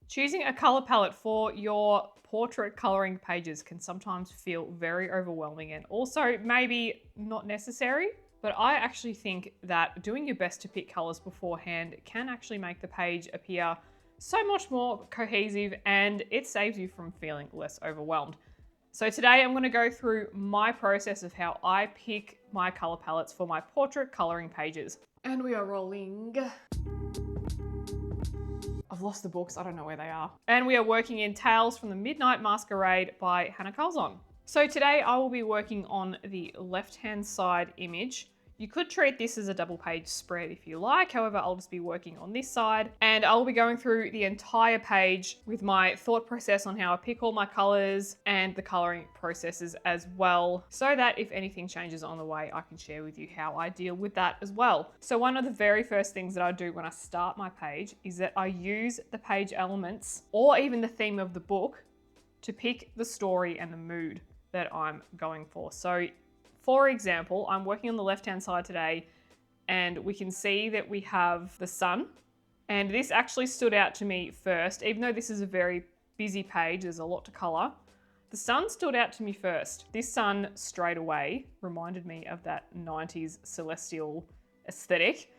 Choosing a color palette for your portrait coloring pages can sometimes feel very overwhelming and also maybe not necessary, but I actually think that doing your best to pick colors beforehand can actually make the page appear so much more cohesive and it saves you from feeling less overwhelmed. So today I'm going to go through my process of how I pick my color palettes for my portrait coloring pages. And we are rolling. I've lost the books, I don't know where they are. And we are working in Tales from the Midnight Masquerade by Hanna Karlzon. So today I will be working on the left-hand side image. You could treat this as a double page spread if you like, however, I'll just be working on this side and I'll be going through the entire page with my thought process on how I pick all my colors and the coloring processes as well, so that if anything changes on the way, I can share with you how I deal with that as well. So one of the very first things that I do when I start my page is that I use the page elements or even the theme of the book to pick the story and the mood that I'm going for. So for example, I'm working on the left-hand side today and we can see that we have the sun, and this actually stood out to me first. Even though this is a very busy page, there's a lot to color, the sun stood out to me first. This sun straight away reminded me of that 90s celestial aesthetic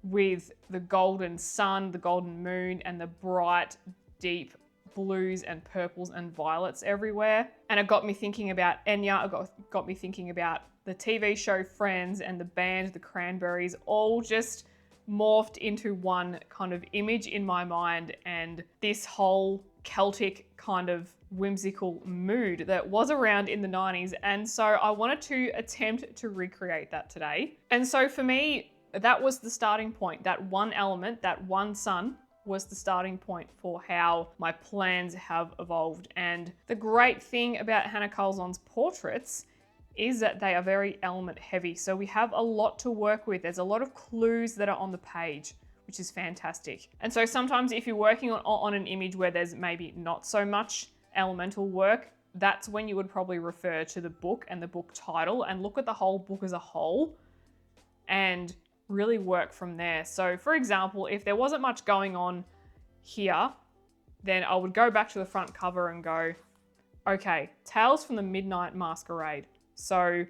with the golden sun, the golden moon, and the bright, deep blues and purples and violets everywhere. And it got me thinking about Enya, it got me thinking about the TV show Friends and the band The Cranberries, all just morphed into one kind of image in my mind, and this whole Celtic kind of whimsical mood that was around in the 90s. And so I wanted to attempt to recreate that today. And so for me, that was the starting point. That one element, that one sun, was the starting point for how my plans have evolved. And the great thing about Hanna Karlzon's portraits is that they are very element heavy. So we have a lot to work with. There's a lot of clues that are on the page, which is fantastic. And so sometimes if you're working on an image where there's maybe not so much elemental work, that's when you would probably refer to the book and the book title and look at the whole book as a whole and really work from there. So for example, if there wasn't much going on here, then I would go back to the front cover and go, okay, Tales from the Midnight Masquerade. So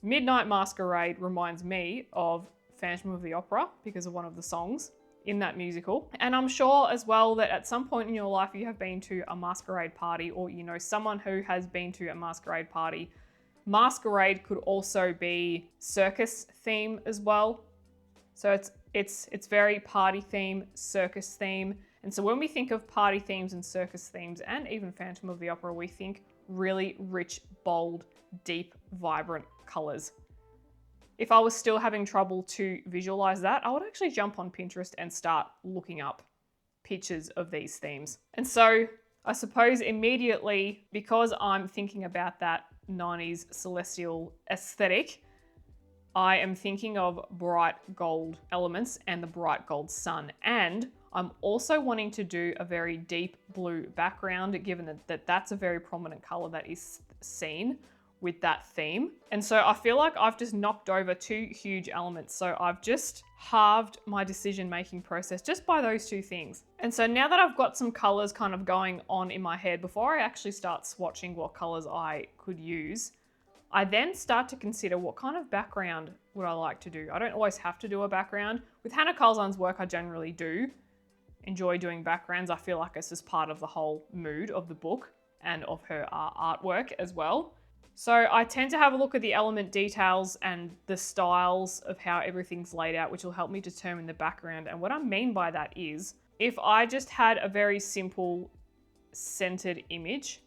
Midnight Masquerade reminds me of Phantom of the Opera because of one of the songs in that musical. And I'm sure as well that at some point in your life you have been to a masquerade party, or you know someone who has been to a masquerade party. Masquerade could also be circus theme as well. So it's very party theme, circus theme. And so when we think of party themes and circus themes and even Phantom of the Opera, we think really rich, bold, deep, vibrant colors. If I was still having trouble to visualize that, I would actually jump on Pinterest and start looking up pictures of these themes. And so I suppose immediately, because I'm thinking about that 90s celestial aesthetic, I am thinking of bright gold elements and the bright gold sun. And I'm also wanting to do a very deep blue background, given that that's a very prominent color that is seen with that theme. And so I feel like I've just knocked over two huge elements. So I've just halved my decision-making process just by those two things. And so now that I've got some colors kind of going on in my head, before I actually start swatching what colors I could use, I then start to consider what kind of background would I like to do. I don't always have to do a background. With Hanna Karlzon's work, I generally do enjoy doing backgrounds. I feel like it's just part of the whole mood of the book and of her artwork as well. So I tend to have a look at the element details and the styles of how everything's laid out, which will help me determine the background. And what I mean by that is, if I just had a very simple centered image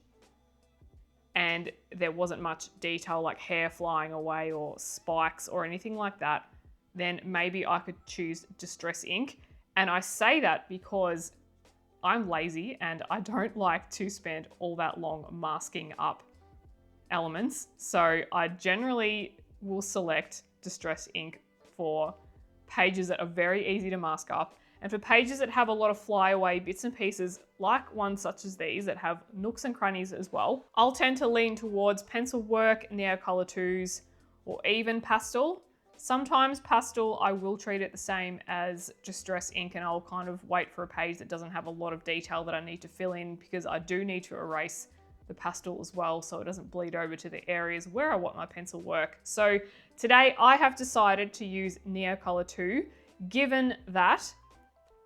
and there wasn't much detail like hair flying away or spikes or anything like that, then maybe I could choose Distress ink. And I say that because I'm lazy and I don't like to spend all that long masking up elements. So I generally will select Distress ink for pages that are very easy to mask up. And for pages that have a lot of flyaway bits and pieces, like ones such as these that have nooks and crannies as well, I'll tend to lean towards pencil work, Neocolor 2s, or even pastel. Sometimes pastel, I will treat it the same as Distress ink, and I'll kind of wait for a page that doesn't have a lot of detail that I need to fill in, because I do need to erase the pastel as well so it doesn't bleed over to the areas where I want my pencil work. So today I have decided to use Neocolor 2, given that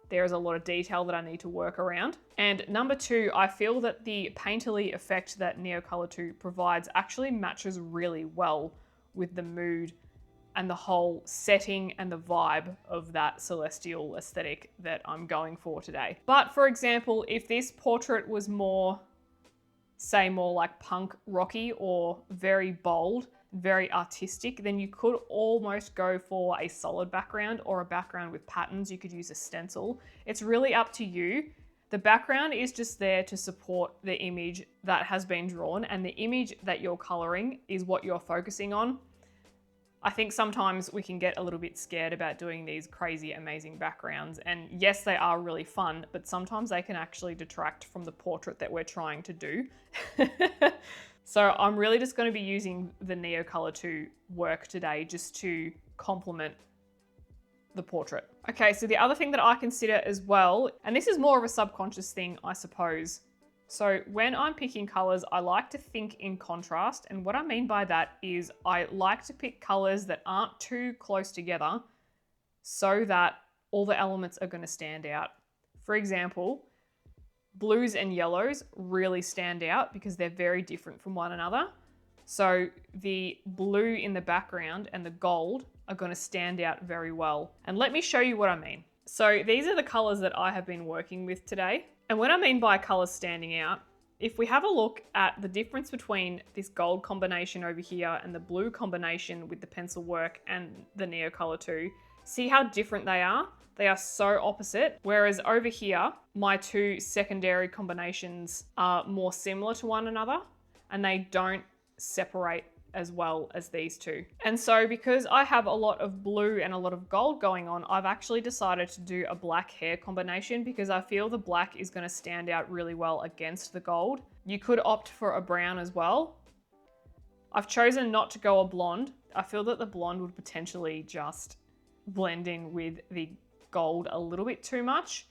there is a lot of detail that I need to work around. And number 2, I feel that the painterly effect that Neocolor 2 provides actually matches really well with the mood and the whole setting and the vibe of that celestial aesthetic that I'm going for today. But for example, if this portrait was more, say more like punk rocky or very bold, very artistic, then you could almost go for a solid background or a background with patterns. You could use a stencil. It's really up to you. The background is just there to support the image that has been drawn, and the image that you're coloring is what you're focusing on. I think sometimes we can get a little bit scared about doing these crazy, amazing backgrounds. And yes, they are really fun, but sometimes they can actually detract from the portrait that we're trying to do. So I'm really just going to be using the Neocolor 2 work today just to complement the portrait. Okay, so the other thing that I consider as well, and this is more of a subconscious thing, I suppose. So when I'm picking colors, I like to think in contrast. And what I mean by that is I like to pick colors that aren't too close together so that all the elements are going to stand out. For example, blues and yellows really stand out because they're very different from one another. So the blue in the background and the gold are going to stand out very well. And let me show you what I mean. So these are the colors that I have been working with today. And what I mean by colors standing out, if we have a look at the difference between this gold combination over here and the blue combination with the pencil work and the Neocolor 2, see how different they are? They are so opposite. Whereas over here, my two secondary combinations are more similar to one another and they don't separate as well as these two. And so because I have a lot of blue and a lot of gold going on, I've actually decided to do a black hair combination because I feel the black is going to stand out really well against the gold. You could opt for a brown as well. I've chosen not to go a blonde. I feel that the blonde would potentially just blend in with the gold a little bit too much,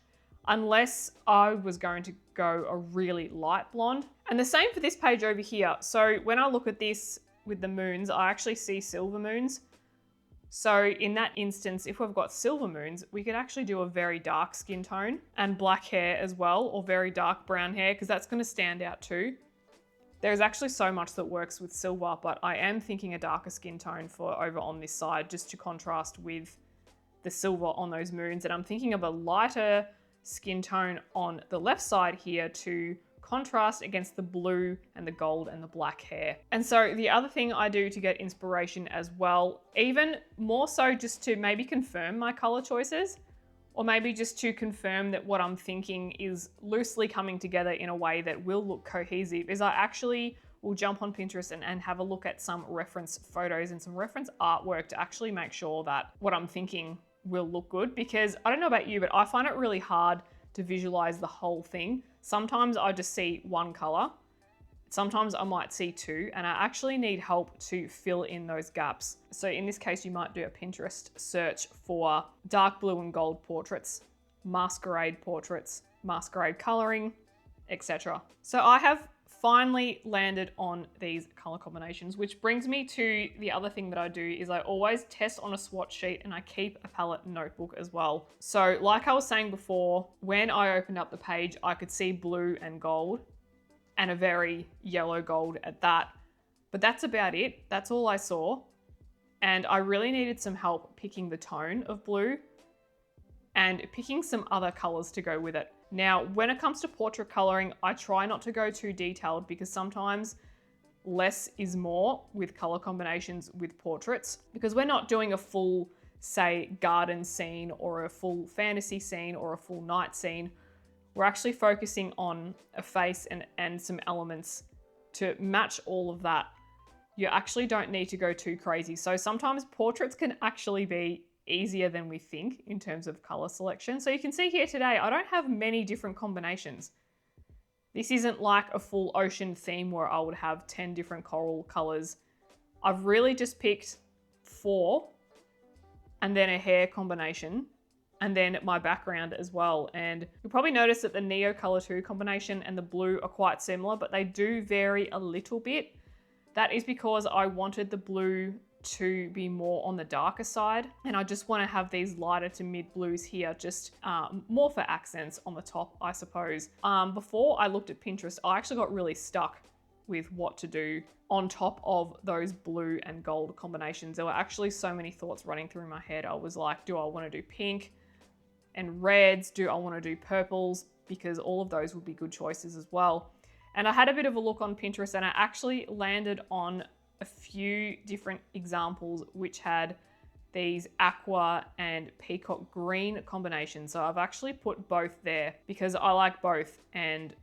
unless I was going to go a really light blonde. And the same for this page over here. So when I look at this with the moons, I actually see silver moons. So in that instance, if we've got silver moons, we could actually do a very dark skin tone and black hair as well, or very dark brown hair, because that's going to stand out too. There's actually so much that works with silver, but I am thinking a darker skin tone for over on this side, just to contrast with the silver on those moons. And I'm thinking of a lighter skin tone on the left side here to contrast against the blue and the gold and the black hair. And so the other thing I do to get inspiration as well, even more so just to maybe confirm my color choices, or maybe just to confirm that what I'm thinking is loosely coming together in a way that will look cohesive, is I actually will jump on Pinterest and have a look at some reference photos and some reference artwork to actually make sure that what I'm thinking will look good. Because I don't know about you, but I find it really hard to visualize the whole thing. Sometimes I just see one color. Sometimes I might see two, and I actually need help to fill in those gaps. So in this case, you might do a Pinterest search for dark blue and gold portraits, masquerade portraits, masquerade coloring, etc. So I have finally landed on these color combinations, which brings me to the other thing that I do is I always test on a swatch sheet, and I keep a palette notebook as well. So like I was saying before, when I opened up the page, I could see blue and gold and a very yellow gold at that, but that's about it. That's all I saw. And I really needed some help picking the tone of blue and picking some other colors to go with it. Now, when it comes to portrait coloring, I try not to go too detailed because sometimes less is more with color combinations with portraits, because we're not doing a full, say, garden scene or a full fantasy scene or a full night scene. We're actually focusing on a face and some elements to match all of that. You actually don't need to go too crazy. So sometimes portraits can actually be easier than we think in terms of color selection. So you can see here today, I don't have many different combinations. This isn't like a full ocean theme where I would have 10 different coral colors. I've really just picked 4 and then a hair combination, and then my background as well. And you'll probably notice that the Neo Color 2 combination and the blue are quite similar, but they do vary a little bit. That is because I wanted the blue to be more on the darker side, and I just want to have these lighter to mid blues here, just more for accents on the top, I suppose. Before I looked at Pinterest, I actually got really stuck with what to do on top of those blue and gold combinations. There were actually so many thoughts running through my head. I was like, do I want to do pink and reds? Do I want to do purples? Because all of those would be good choices as well. And I had a bit of a look on Pinterest, and I actually landed on a few different examples which had these aqua and peacock green combinations. So I've actually put both there because I like both and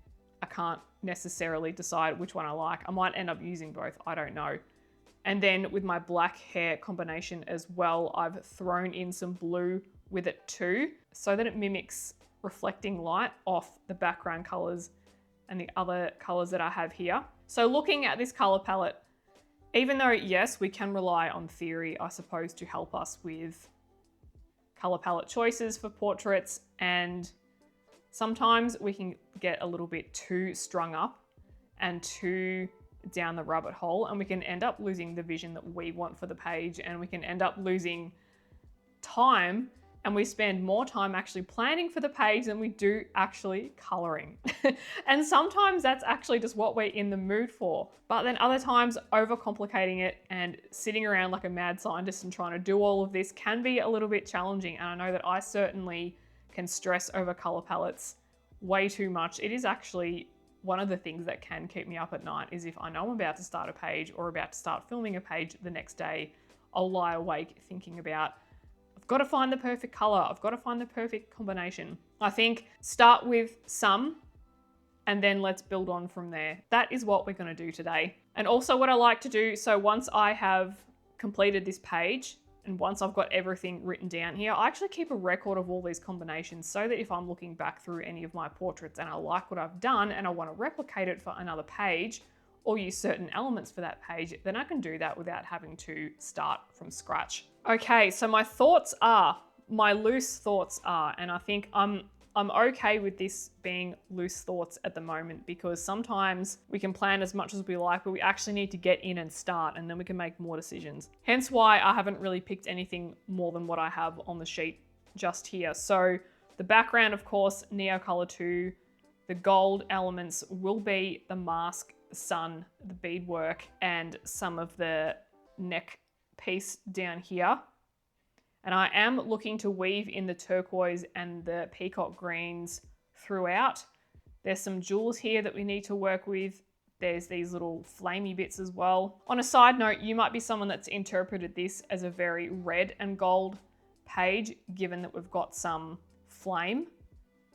I can't necessarily decide which one I like. I might end up using both, I don't know. And then with my black hair combination as well, I've thrown in some blue with it too, so that it mimics reflecting light off the background colors and the other colors that I have here. So looking at this color palette, even though, yes, we can rely on theory, I suppose, to help us with color palette choices for portraits, and sometimes we can get a little bit too strung up and too down the rabbit hole, and we can end up losing the vision that we want for the page, and we can end up losing time, and we spend more time actually planning for the page than we do actually coloring. And sometimes that's actually just what we're in the mood for. But then other times, overcomplicating it and sitting around like a mad scientist and trying to do all of this can be a little bit challenging. And I know that I certainly can stress over color palettes way too much. It is actually one of the things that can keep me up at night, is if I know I'm about to start a page or about to start filming a page the next day, I'll lie awake thinking about, I've got to find the perfect color. I've got to find the perfect combination. I think start with some and then let's build on from there. That is what we're going to do today. And also what I like to do, so once I have completed this page and once I've got everything written down here, I actually keep a record of all these combinations so that if I'm looking back through any of my portraits and I like what I've done and I want to replicate it for another page or use certain elements for that page, then I can do that without having to start from scratch. Okay, so my loose thoughts are, and I think I'm okay with this being loose thoughts at the moment, because sometimes we can plan as much as we like, but we actually need to get in and start, and then we can make more decisions. Hence why I haven't really picked anything more than what I have on the sheet just here. So the background, of course, Neo Color 2, the gold elements will be the mask, the sun, the beadwork, and some of the neck piece down here. And I am looking to weave in the turquoise and the peacock greens throughout. There's some jewels here that we need to work with. There's these little flamey bits as well. On a side note, you might be someone that's interpreted this as a very red and gold page, given that we've got some flame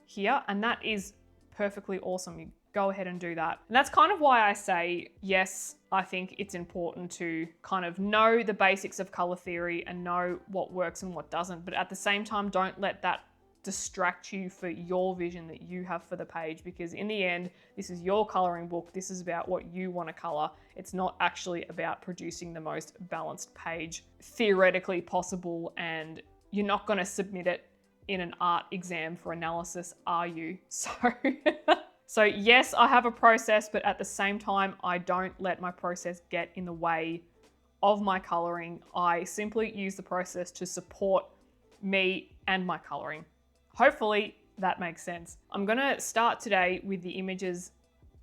here, and that is perfectly awesome. You go ahead and do that. And that's kind of why I say, yes, I think it's important to kind of know the basics of color theory and know what works and what doesn't. But at the same time, don't let that distract you for your vision that you have for the page, because in the end, this is your coloring book. This is about what you want to color. It's not actually about producing the most balanced page theoretically possible, and you're not going to submit it in an art exam for analysis, are you? So yes, I have a process, but at the same time, I don't let my process get in the way of my coloring. I simply use the process to support me and my coloring. Hopefully that makes sense. I'm gonna start today with the images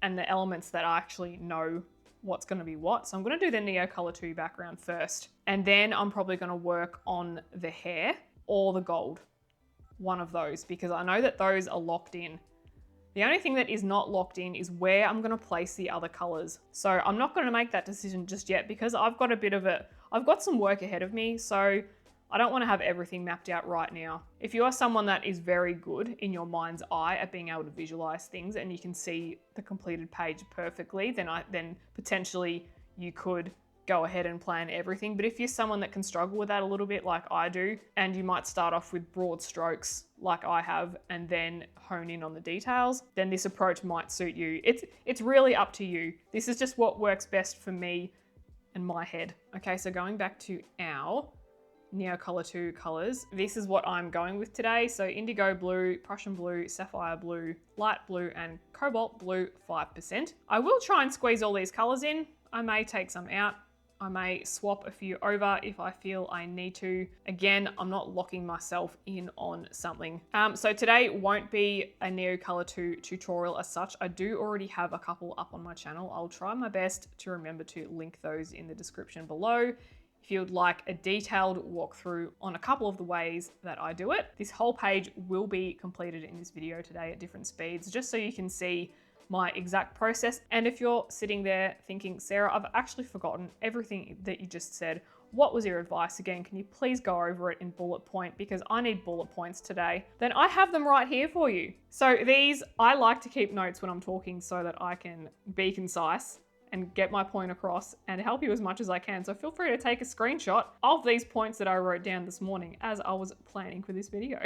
and the elements that I actually know what's gonna be what. So I'm gonna do the Neo Color 2 background first, and then I'm probably gonna work on the hair or the gold, one of those, because I know that those are locked in. The only thing that is not locked in is where I'm gonna place the other colors. So I'm not gonna make that decision just yet, because I've got some work ahead of me, so I don't wanna have everything mapped out right now. If you are someone that is very good in your mind's eye at being able to visualize things and you can see the completed page perfectly, then potentially you could go ahead and plan everything. But if you're someone that can struggle with that a little bit like I do, and you might start off with broad strokes like I have and then hone in on the details, then this approach might suit you. It's really up to you. This is just what works best for me and my head. Okay, so going back to our Neocolor 2 colors. This is what I'm going with today. So indigo blue, Prussian blue, sapphire blue, light blue, and cobalt blue 5%. I will try and squeeze all these colors in. I may take some out. I may swap a few over if I feel I need to. Again, I'm not locking myself in on something. So today won't be a Neocolor 2 tutorial as such. I do already have a couple up on my channel. I'll try my best to remember to link those in the description below. If you would like a detailed walkthrough on a couple of the ways that I do it, this whole page will be completed in this video today at different speeds, just so you can see my exact process. And if you're sitting there thinking, Sarah, I've actually forgotten everything that you just said. What was your advice again? Can you please go over it in bullet point because I need bullet points today? Then I have them right here for you. So these, I like to keep notes when I'm talking so that I can be concise and get my point across and help you as much as I can. So feel free to take a screenshot of these points that I wrote down this morning as I was planning for this video.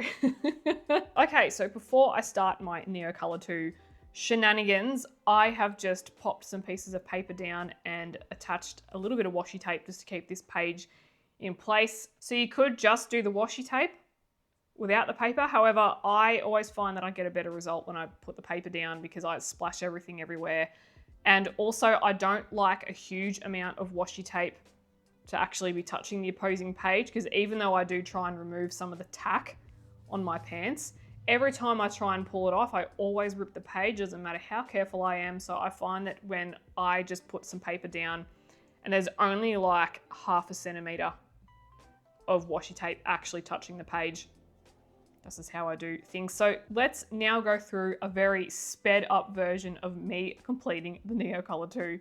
Okay, so before I start my Neocolor 2 shenanigans, I have just popped some pieces of paper down and attached a little bit of washi tape just to keep this page in place. So you could just do the washi tape without the paper. However, I always find that I get a better result when I put the paper down because I splash everything everywhere. And also I don't like a huge amount of washi tape to actually be touching the opposing page, because even though I do try and remove some of the tack on my pants, every time I try and pull it off, I always rip the page, doesn't matter how careful I am. So I find that when I just put some paper down and there's only like 1/2 centimeter of washi tape actually touching the page, this is how I do things. So let's now go through a very sped up version of me completing the Neocolor 2.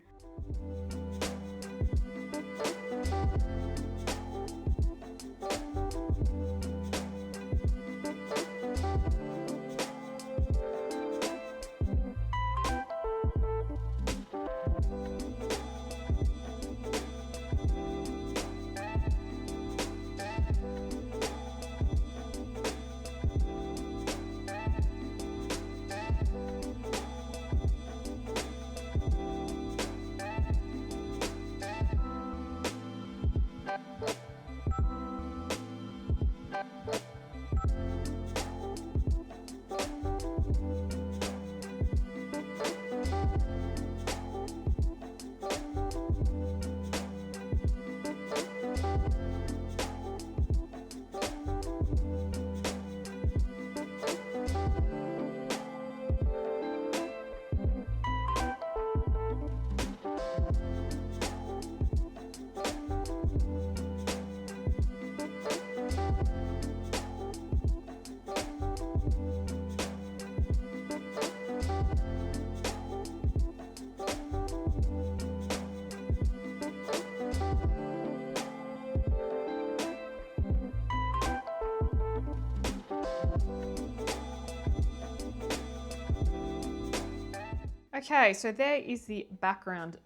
Okay, so there is the background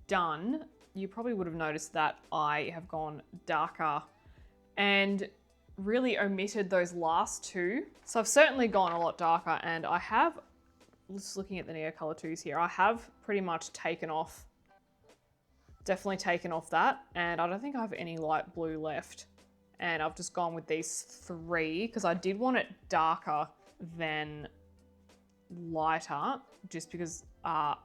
done. You probably would have noticed that I have gone darker and really omitted those last two. So I've certainly gone a lot darker, and I have, just looking at the Neocolor 2s here, I have pretty much definitely taken off that, and I don't think I have any light blue left. And I've just gone with these 3 because I did want it darker than lighter, just because I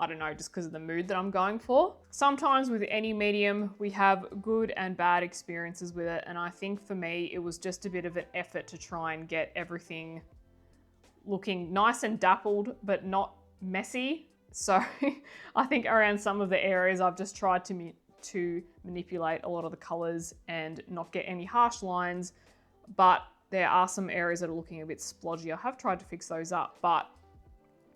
don't know, just because of the mood that I'm going for. Sometimes with any medium, we have good and bad experiences with it. And I think for me, it was just a bit of an effort to try and get everything looking nice and dappled, but not messy. So I think around some of the areas, I've just tried to manipulate a lot of the colors and not get any harsh lines. But there are some areas that are looking a bit splodgy. I have tried to fix those up, but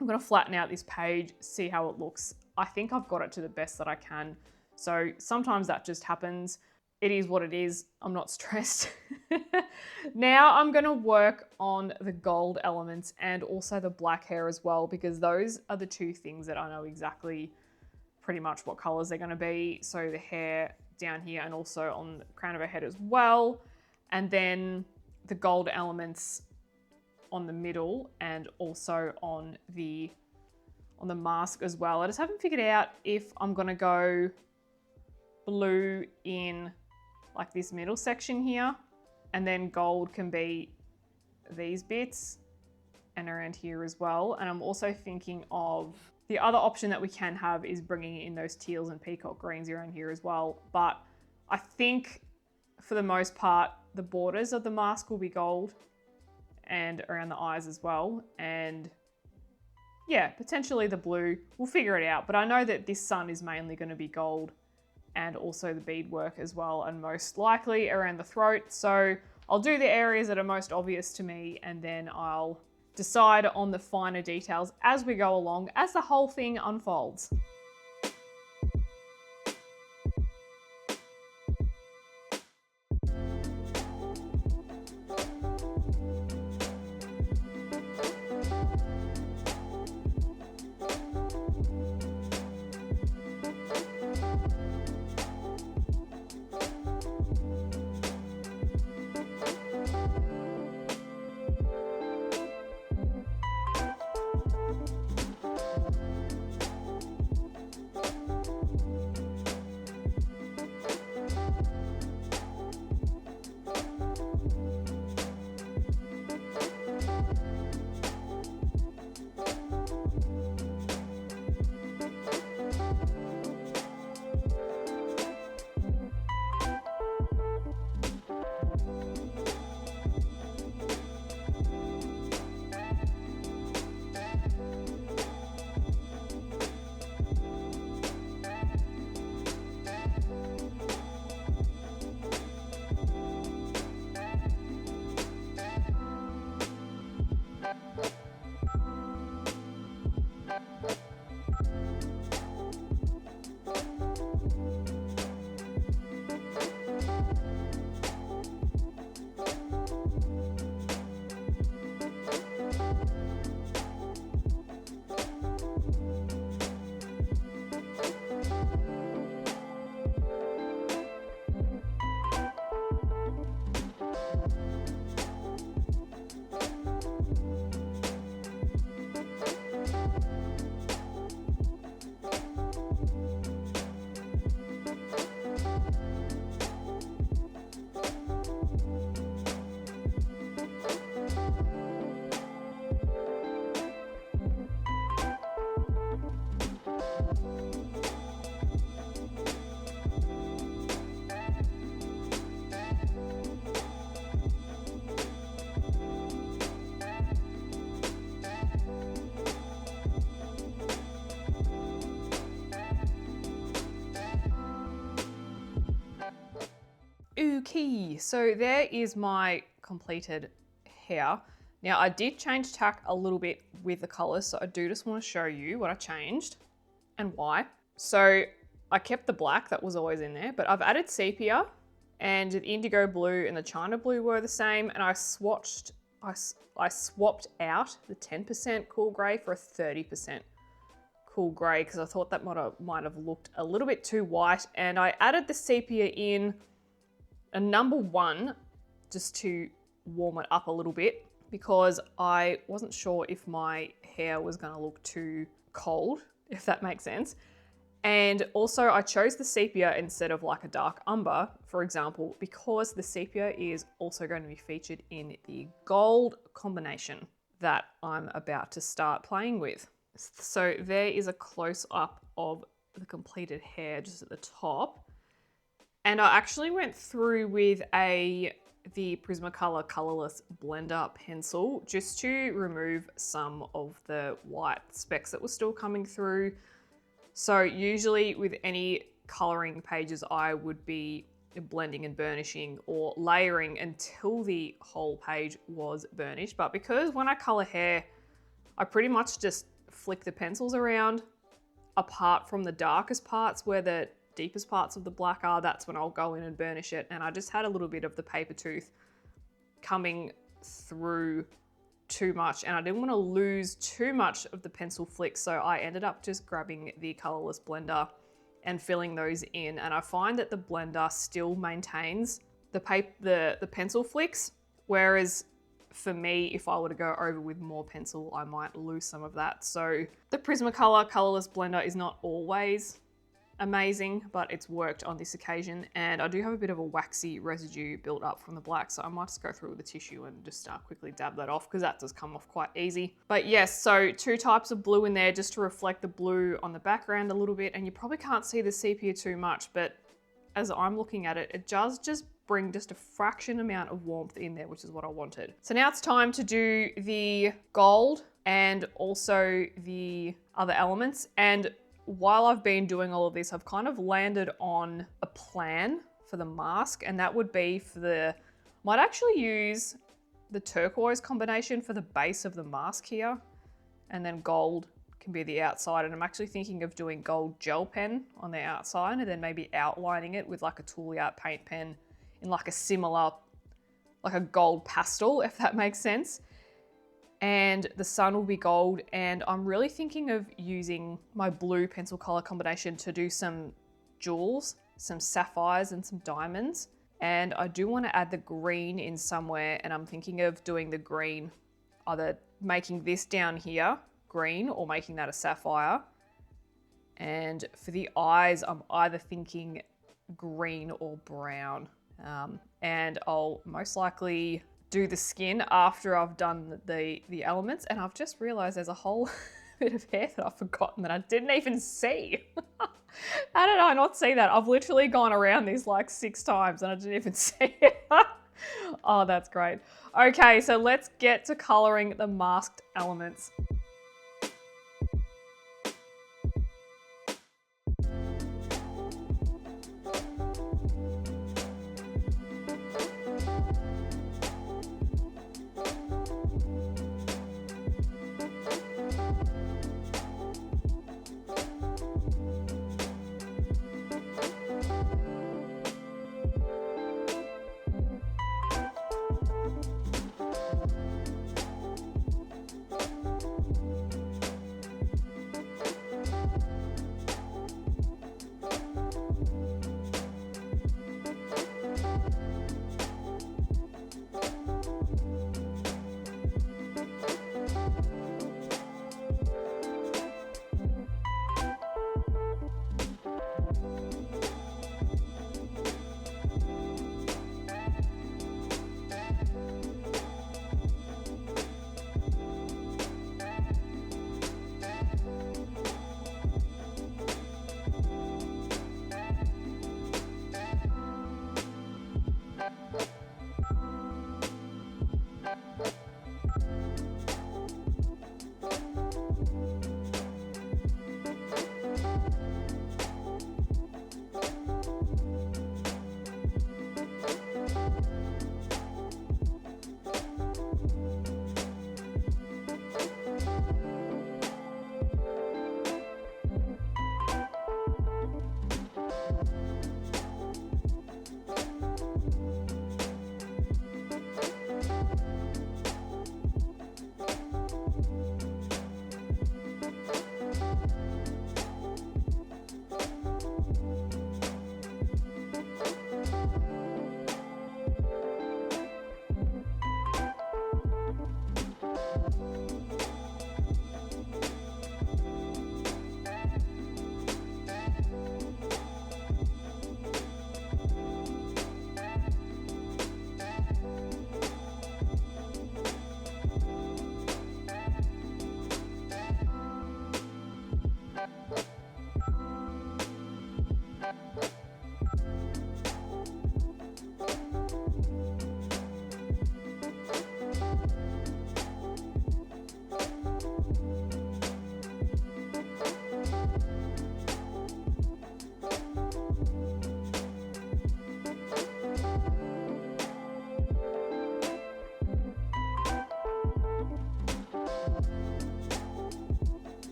I'm going to flatten out this page, see how it looks. I think I've got it to the best that I can. So sometimes that just happens. It is what it is. I'm not stressed. Now I'm going to work on the gold elements and also the black hair as well, because those are the 2 things that I know exactly pretty much what colors they're going to be. So the hair down here and also on the crown of her head as well. And then the gold elements on the middle and also on the mask as well. I just haven't figured out if I'm gonna go blue in like this middle section here. And then gold can be these bits and around here as well. And I'm also thinking of the other option that we can have is bringing in those teals and peacock greens around here as well. But I think for the most part, the borders of the mask will be gold and around the eyes as well. And yeah, potentially the blue. We'll figure it out. But I know that this sun is mainly going to be gold and also the beadwork as well, and most likely around the throat. So I'll do the areas that are most obvious to me, and then I'll decide on the finer details as we go along, as the whole thing unfolds. Okay, so there is my completed hair. Now I did change tack a little bit with the colors, so I do just want to show you what I changed and why. So I kept the black that was always in there, but I've added sepia, and the indigo blue and the china blue were the same, and I swapped out the 10% cool grey for a 30% cool grey because I thought that might have looked a little bit too white, and I added the sepia in a number 1 just to warm it up a little bit because I wasn't sure if my hair was going to look too cold, if that makes sense. And also I chose the sepia instead of like a dark umber, for example, because the sepia is also going to be featured in the gold combination that I'm about to start playing with. So there is a close up of the completed hair just at the top. And I actually went through with the Prismacolor Colorless Blender pencil just to remove some of the white specks that were still coming through. So usually with any coloring pages, I would be blending and burnishing or layering until the whole page was burnished. But because when I color hair, I pretty much just flick the pencils around apart from the darkest parts where the deepest parts of the black are, that's when I'll go in and burnish it. And I just had a little bit of the paper tooth coming through too much, and I didn't want to lose too much of the pencil flicks, so I ended up just grabbing the colorless blender and filling those in. And I find that the blender still maintains the pencil flicks, whereas for me, if I were to go over with more pencil, I might lose some of that. So the Prismacolor Colorless Blender is not always amazing, but it's worked on this occasion. And I do have a bit of a waxy residue built up from the black, so I might just go through with a tissue and just quickly dab that off because that does come off quite easy. But yes, so 2 types of blue in there just to reflect the blue on the background a little bit. And you probably can't see the sepia too much, but as I'm looking at it, it does just bring just a fraction amount of warmth in there, which is what I wanted. So now it's time to do the gold and also the other elements. And while I've been doing all of this, I've kind of landed on a plan for the mask, and that would be might actually use the turquoise combination for the base of the mask here, and then gold can be the outside. And I'm actually thinking of doing gold gel pen on the outside and then maybe outlining it with like a Tooly Art paint pen in like a similar, like a gold pastel, if that makes sense. And the sun will be gold. And I'm really thinking of using my blue pencil color combination to do some jewels, some sapphires and some diamonds. And I do want to add the green in somewhere. And I'm thinking of doing the green, either making this down here green or making that a sapphire. And for the eyes, I'm either thinking green or brown. And I'll most likely do the skin after I've done the elements. And I've just realized there's a whole bit of hair that I've forgotten that I didn't even see. How did I not see that? I've literally gone around this like 6 times and I didn't even see it. Oh, that's great. Okay, so let's get to coloring the masked elements.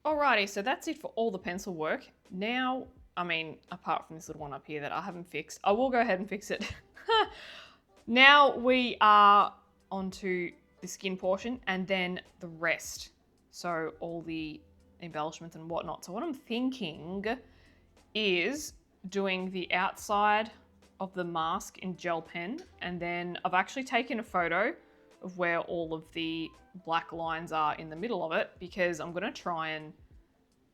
Alrighty, so that's it for all the pencil work. Now, I mean, apart from this little one up here that I haven't fixed, I will go ahead and fix it. Now we are onto the skin portion, and then the rest. So all the embellishments and whatnot. So what I'm thinking is doing the outside of the mask in gel pen, and then I've actually taken a photo of where all of the black lines are in the middle of it, because I'm going to try and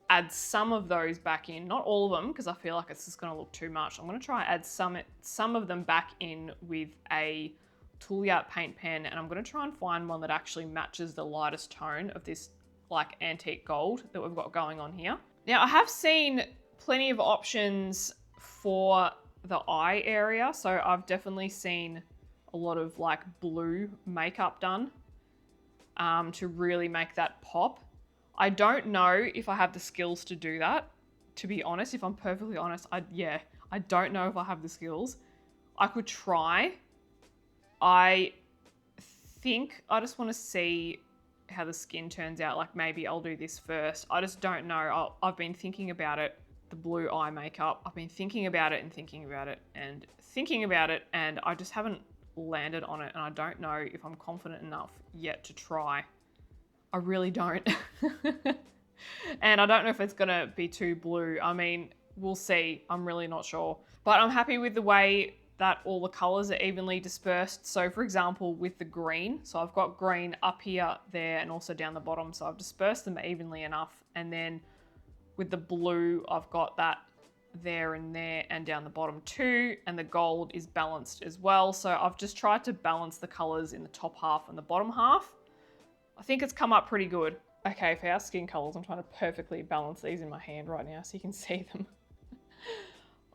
add some of those back in, not all of them, because I feel like it's just going to look too much. I'm going to try and add some of them back in with a Tulle Art paint pen, and I'm going to try and find one that actually matches the lightest tone of this like antique gold that we've got going on here. Now, I have seen plenty of options for the eye area, so I've definitely seen a lot of like blue makeup done to really make that pop. I don't know if I have the skills to do that, to be honest. If I'm perfectly honest, I don't know if I have the skills. I could try. I think I just want to see how the skin turns out. Like maybe I'll do this first. I just don't know. I've been thinking about it, the blue eye makeup. I've been thinking about it and thinking about it and thinking about it, and I just haven't landed on it, and I don't know if I'm confident enough yet to try. I really don't. And I don't know if it's gonna be too blue. I mean, we'll see. I'm really not sure. But I'm happy with the way that all the colors are evenly dispersed. So for example, with the green, so I've got green up here, there, and also down the bottom. So I've dispersed them evenly enough. And then with the blue, I've got that there and there and down the bottom too. And the gold is balanced as well. So I've just tried to balance the colors in the top half and the bottom half. I think it's come up pretty good. Okay, for our skin colors, I'm trying to perfectly balance these in my hand right now so you can see them.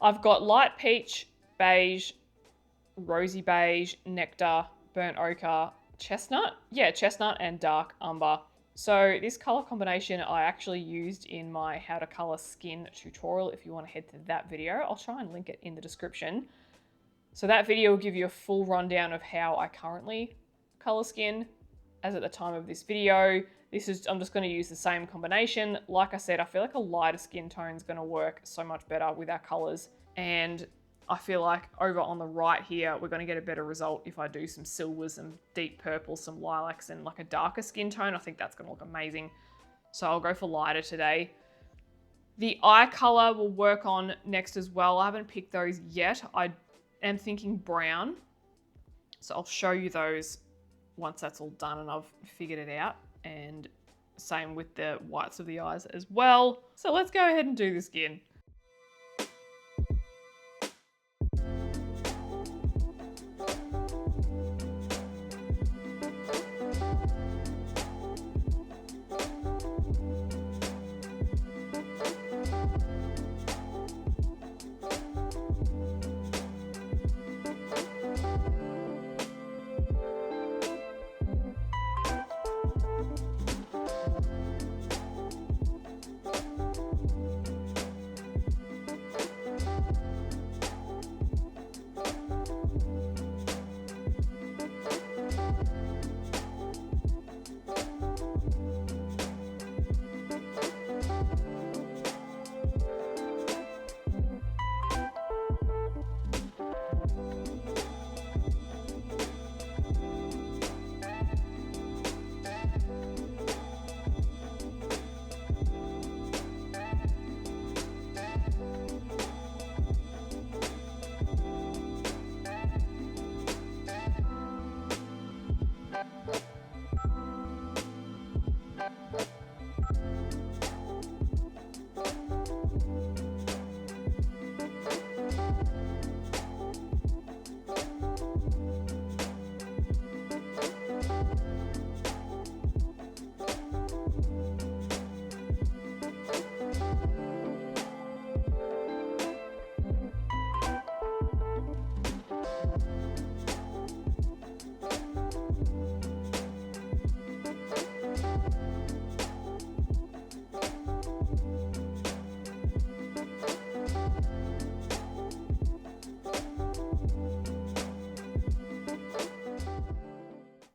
I've got light peach, beige, rosy beige, nectar, burnt ochre, chestnut. Yeah, chestnut and dark umber. So this color combination I actually used in my how to color skin tutorial. If you want to head to that video, I'll try and link it in the description. So that video will give you a full rundown of how I currently color skin as at the time of this video. I'm just going to use the same combination. Like I said, I feel like a lighter skin tone is going to work so much better with our colors. And I feel like over on the right here, we're going to get a better result if I do some silvers, some deep purples, some lilacs, and like a darker skin tone. I think that's going to look amazing. So I'll go for lighter today. The eye color will work on next as well. I haven't picked those yet. I am thinking brown. So I'll show you those once that's all done and I've figured it out. And same with the whites of the eyes as well. So let's go ahead and do the skin.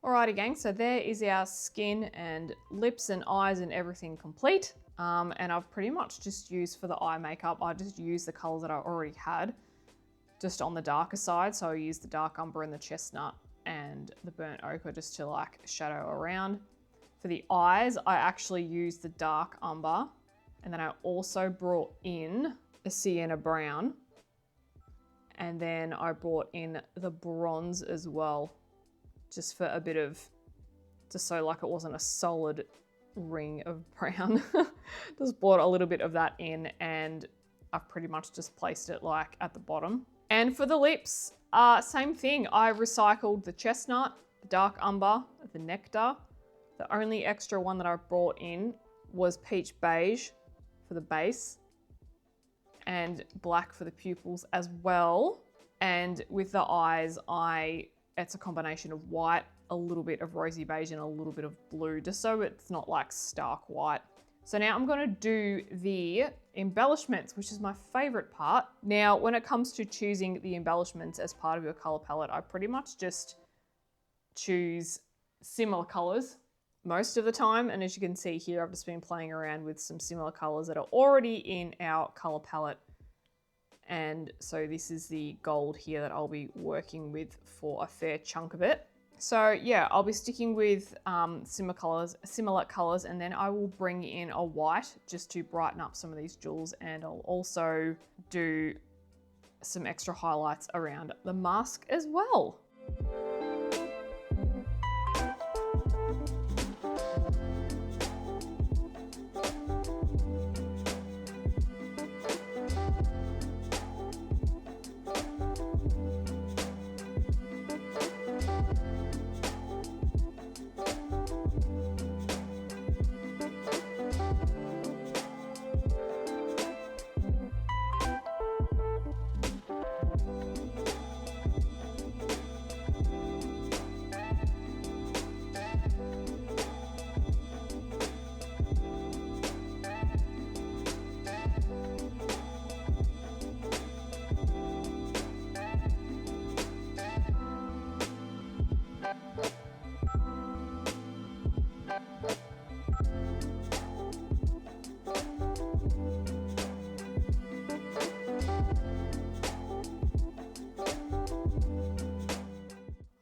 Alrighty gang, so there is our skin and lips and eyes and everything complete. And I've pretty much just used for the eye makeup, I just used the colors that I already had, just on the darker side. So I used the dark umber and the chestnut and the burnt ochre just to like shadow around. For the eyes, I actually used the dark umber, and then I also brought in a sienna brown, and then I brought in the bronze as well, just for a bit of, just so like it wasn't a solid ring of brown. Just brought a little bit of that in, and I've pretty much just placed it like at the bottom. And for the lips, same thing. I recycled the chestnut, the dark umber, the nectar. The only extra one that I brought in was peach beige for the base and black for the pupils as well. And with the eyes, it's a combination of white, a little bit of rosy beige, and a little bit of blue, just so it's not like stark white. So now I'm gonna do the embellishments, which is my favorite part. Now, when it comes to choosing the embellishments as part of your color palette, I pretty much just choose similar colors most of the time. And as you can see here, I've just been playing around with some similar colors that are already in our color palette. And so this is the gold here that I'll be working with for a fair chunk of it. So yeah, I'll be sticking with similar colors, and then I will bring in a white just to brighten up some of these jewels, and I'll also do some extra highlights around the mask as well.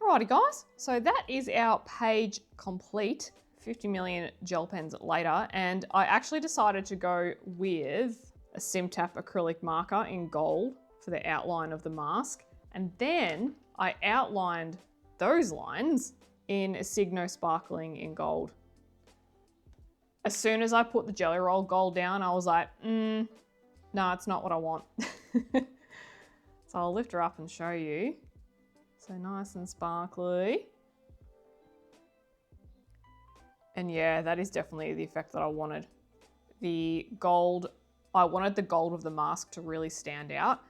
Alrighty guys, so that is our page complete, 50 million gel pens later, and I actually decided to go with a Simtap acrylic marker in gold for the outline of the mask, and then I outlined those lines in Signo Sparkling in gold. As soon as I put the Jelly Roll gold down, I was like, no, it's not what I want. So I'll lift her up and show you. So nice and sparkly. And yeah, that is definitely the effect that I wanted. The gold, I wanted the gold of the mask to really stand out.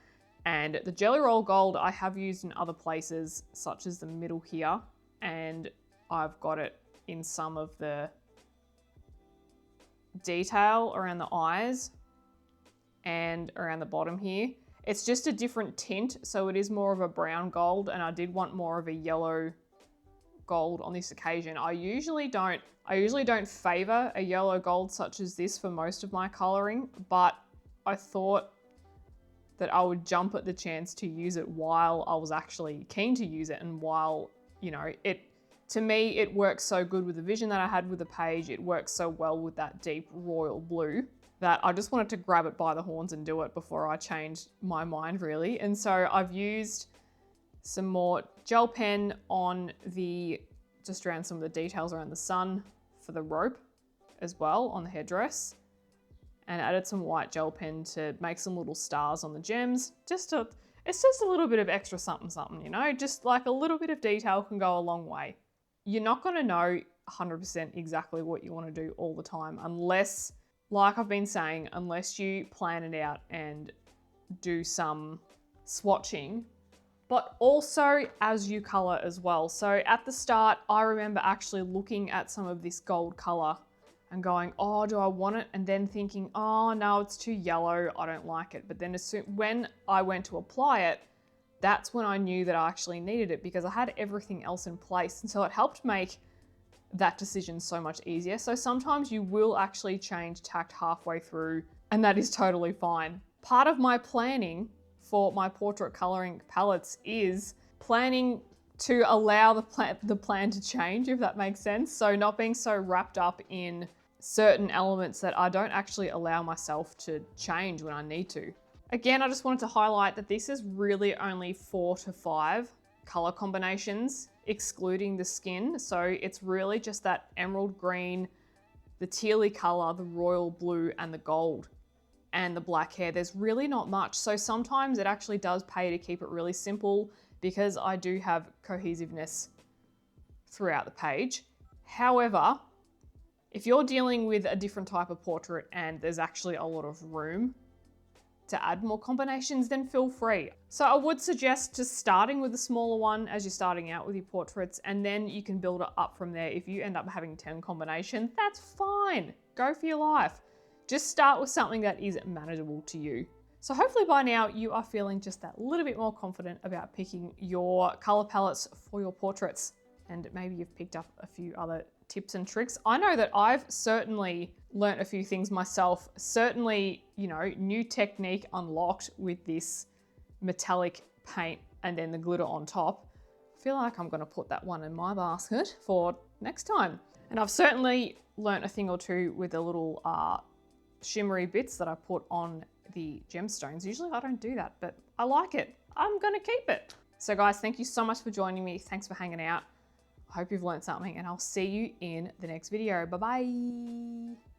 And the Jelly Roll gold I have used in other places, such as the middle here. And I've got it in some of the detail around the eyes and around the bottom here. It's just a different tint, so it is more of a brown gold, and I did want more of a yellow gold on this occasion. I usually don't favor a yellow gold such as this for most of my coloring, but I thought that I would jump at the chance to use it while I was actually keen to use it, and while, you know, to me, it works so good with the vision that I had with the page. It works so well with that deep royal blue that I just wanted to grab it by the horns and do it before I changed my mind, really. And so I've used some more gel pen on just around some of the details around the sun for the rope as well on the headdress, and added some white gel pen to make some little stars on the gems. It's just a little bit of extra something, you know, just like a little bit of detail can go a long way. You're not going to know 100% exactly what you want to do all the time unless, like I've been saying, unless you plan it out and do some swatching, but also as you color as well. So at the start, I remember actually looking at some of this gold color and going, oh, do I want it? And then thinking, oh no, it's too yellow, I don't like it. But then when I went to apply it, that's when I knew that I actually needed it, because I had everything else in place. And so it helped make that decision so much easier. So sometimes you will actually change tact halfway through, and that is totally fine. Part of my planning for my portrait coloring palettes is planning to allow the plan to change, if that makes sense. So not being so wrapped up in certain elements that I don't actually allow myself to change when I need to. Again, I just wanted to highlight that this is really only 4 to 5 color combinations, excluding the skin. So it's really just that emerald green, the tealy color, the royal blue, and the gold, and the black hair. There's really not much. So sometimes it actually does pay to keep it really simple because I do have cohesiveness throughout the page. However, if you're dealing with a different type of portrait and there's actually a lot of room to add more combinations, then feel free. So I would suggest just starting with a smaller one as you're starting out with your portraits, and then you can build it up from there. If you end up having 10 combinations, that's fine. Go for your life. Just start with something that is manageable to you. So hopefully by now you are feeling just that little bit more confident about picking your color palettes for your portraits. And maybe you've picked up a few other tips and tricks. I know that I've certainly learnt a few things myself. Certainly, you know, new technique unlocked with this metallic paint and then the glitter on top. I feel like I'm gonna put that one in my basket for next time. And I've certainly learnt a thing or two with the little shimmery bits that I put on the gemstones. Usually I don't do that, but I like it. I'm gonna keep it. So guys, thank you so much for joining me. Thanks for hanging out. I hope you've learned something, and I'll see you in the next video. Bye-bye.